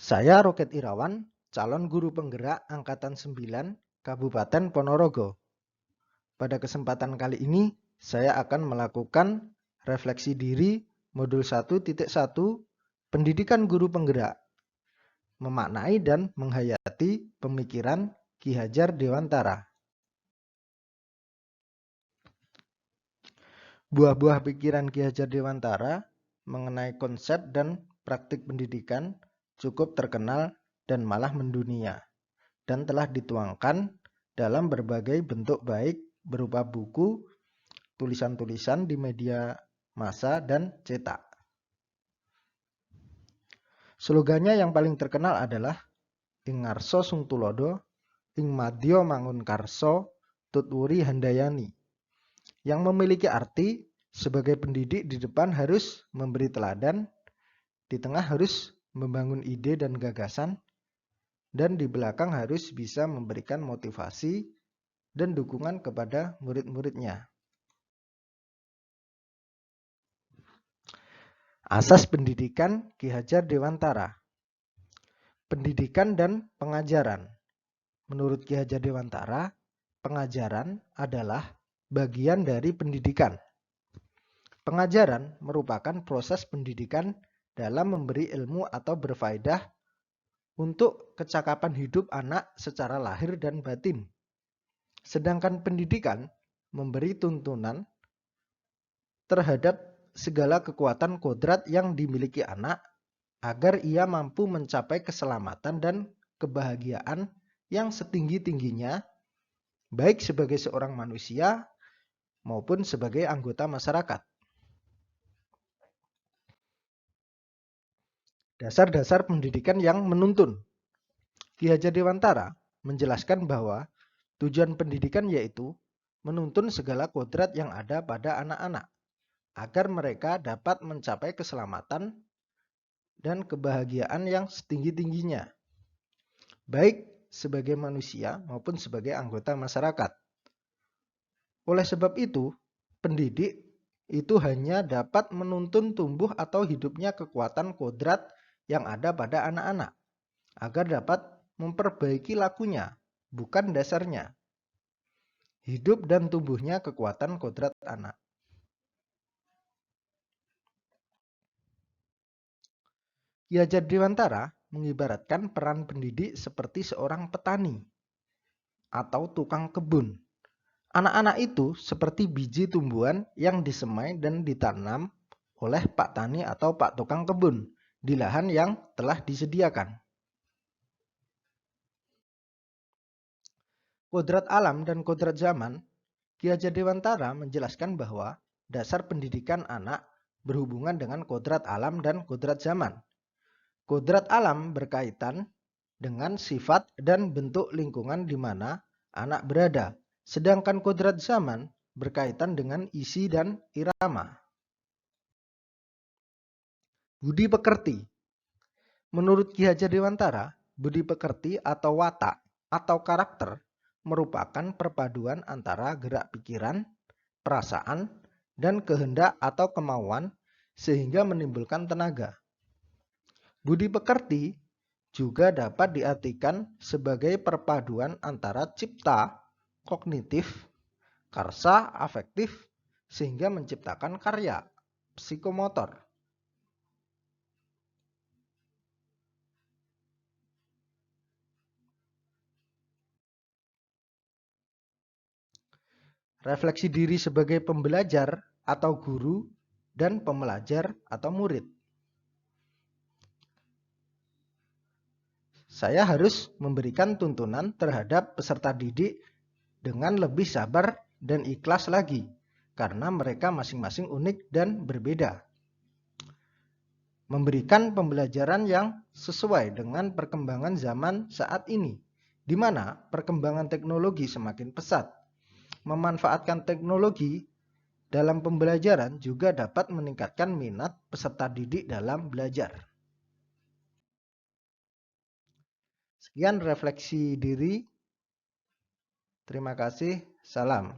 Saya Roket Irawan, calon guru penggerak Angkatan 9 Kabupaten Ponorogo. Pada kesempatan kali ini, saya akan melakukan refleksi diri modul 1.1 Pendidikan Guru Penggerak, memaknai dan menghayati pemikiran Ki Hajar Dewantara. Buah-buah pikiran Ki Hajar Dewantara mengenai konsep dan praktik pendidikan cukup terkenal dan malah mendunia, dan telah dituangkan dalam berbagai bentuk baik berupa buku, tulisan-tulisan di media massa, dan cetak. Slogannya yang paling terkenal adalah Ing ngarso sung tulodo, ing madya mangun karso, tutwuri handayani, yang memiliki arti sebagai pendidik di depan harus memberi teladan, di tengah harus membangun ide dan gagasan, dan di belakang harus bisa memberikan motivasi dan dukungan kepada murid-muridnya. Asas pendidikan Ki Hajar Dewantara. Pendidikan dan pengajaran. Menurut Ki Hajar Dewantara, pengajaran adalah bagian dari pendidikan. Pengajaran merupakan proses pendidikan dalam memberi ilmu atau berfaedah untuk kecakapan hidup anak secara lahir dan batin. Sedangkan pendidikan memberi tuntunan terhadap segala kekuatan kodrat yang dimiliki anak agar ia mampu mencapai keselamatan dan kebahagiaan yang setinggi-tingginya, baik sebagai seorang manusia maupun sebagai anggota masyarakat. Dasar-dasar pendidikan yang menuntun. Ki Hajar Dewantara menjelaskan bahwa tujuan pendidikan yaitu menuntun segala kodrat yang ada pada anak-anak agar mereka dapat mencapai keselamatan dan kebahagiaan yang setinggi-tingginya, baik sebagai manusia maupun sebagai anggota masyarakat. Oleh sebab itu, pendidik itu hanya dapat menuntun tumbuh atau hidupnya kekuatan kodrat yang ada pada anak-anak, agar dapat memperbaiki lakunya, bukan dasarnya. Hidup dan tumbuhnya kekuatan kodrat anak. Ki Hajar Dewantara mengibaratkan peran pendidik seperti seorang petani atau tukang kebun. Anak-anak itu seperti biji tumbuhan yang disemai dan ditanam oleh Pak Tani atau Pak Tukang Kebun di lahan yang telah disediakan. Kodrat alam dan kodrat zaman. Ki Hajar Dewantara menjelaskan bahwa dasar pendidikan anak berhubungan dengan kodrat alam dan kodrat zaman. Kodrat alam berkaitan dengan sifat dan bentuk lingkungan di mana anak berada, sedangkan kodrat zaman berkaitan dengan isi dan irama. Budi pekerti. Menurut Ki Hajar Dewantara, budi pekerti atau watak atau karakter merupakan perpaduan antara gerak pikiran, perasaan, dan kehendak atau kemauan sehingga menimbulkan tenaga. Budi pekerti juga dapat diartikan sebagai perpaduan antara cipta, kognitif, karsa, afektif, sehingga menciptakan karya, psikomotor. Refleksi diri sebagai pembelajar atau guru dan pembelajar atau murid. Saya harus memberikan tuntunan terhadap peserta didik dengan lebih sabar dan ikhlas lagi, karena mereka masing-masing unik dan berbeda. Memberikan pembelajaran yang sesuai dengan perkembangan zaman saat ini, di mana perkembangan teknologi semakin pesat. Memanfaatkan teknologi dalam pembelajaran juga dapat meningkatkan minat peserta didik dalam belajar. Sekian refleksi diri. Terima kasih. Salam.